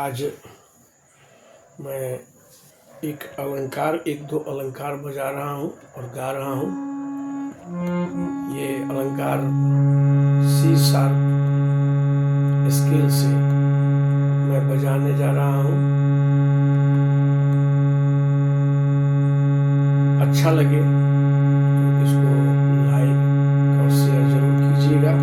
आज मैं एक दो अलंकार बजा रहा हूँ और गा रहा हूँ। ये अलंकार सी शार्प स्केल से मैं बजाने जा रहा हूँ। अच्छा लगे तो इसको लाइक और शेयर जरूर कीजिएगा।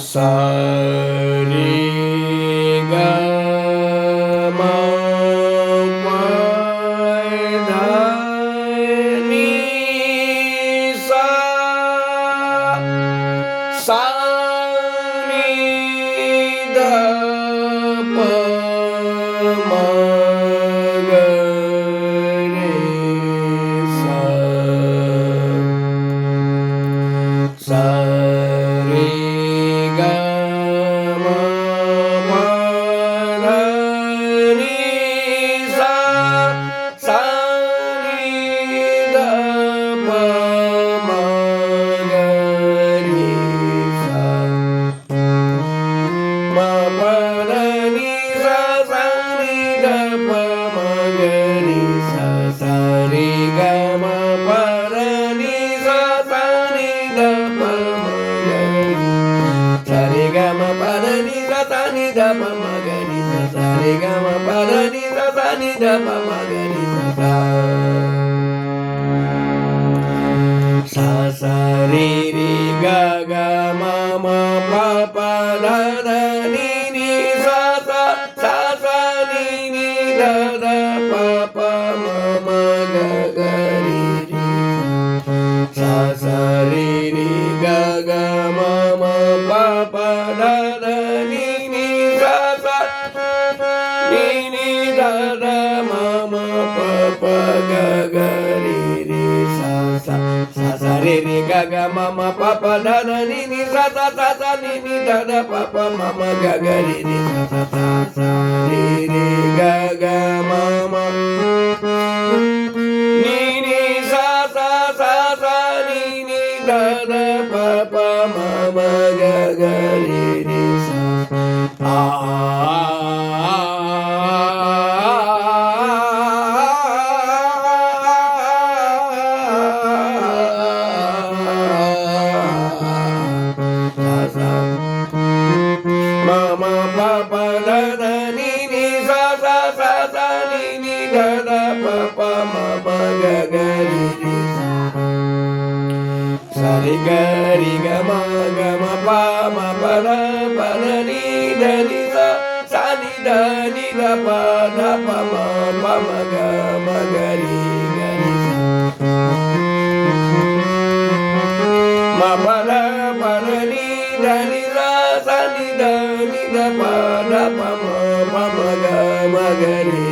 सा रे ग म प ध नि सा सा रे ध प म ग रे सा सा रे ग म प ध नि सा सा रे ध प म ग रे सा म प ध नि सा सा रे ध प म ग रे सा सा रे ग म प ध नि सा सा रे ध प म ग रे सा रे ग म प ध नि सा सा नि ध प म ग रे सा सा रे ग म प ध नि सा सा नि ध प म ग रे सा सा सा रे रे ग ग म म प प ध ध नि नि सा सा सा सा नि नि ध ध प प म म ग ग रे रे सा सा रे रे ग ग म म प प ध ध नि नि सा सा नि नि ध ध म म प प ग ग रे रे सा सा सा सा रे रे ग ग म म प प ध ध नि नि सा सा सा सा नि नि ध ध प प म म ग ग रे रे सा सा सा सा रे रे ग ग म म नि नि सा सा सा सा नि नि ध ध प प म म ग ग रे रे सा म म प प ध ध नि नि सा सा सा सा नि नि ध ध प प म म ग ग रे रे सा रे ग रे ग म प म प ध नि ध नि सा सा नि ध नि ध प म प म ग रे ग रे म प ध नि ध नि सा सा नि ध नि ध प म प म ग रे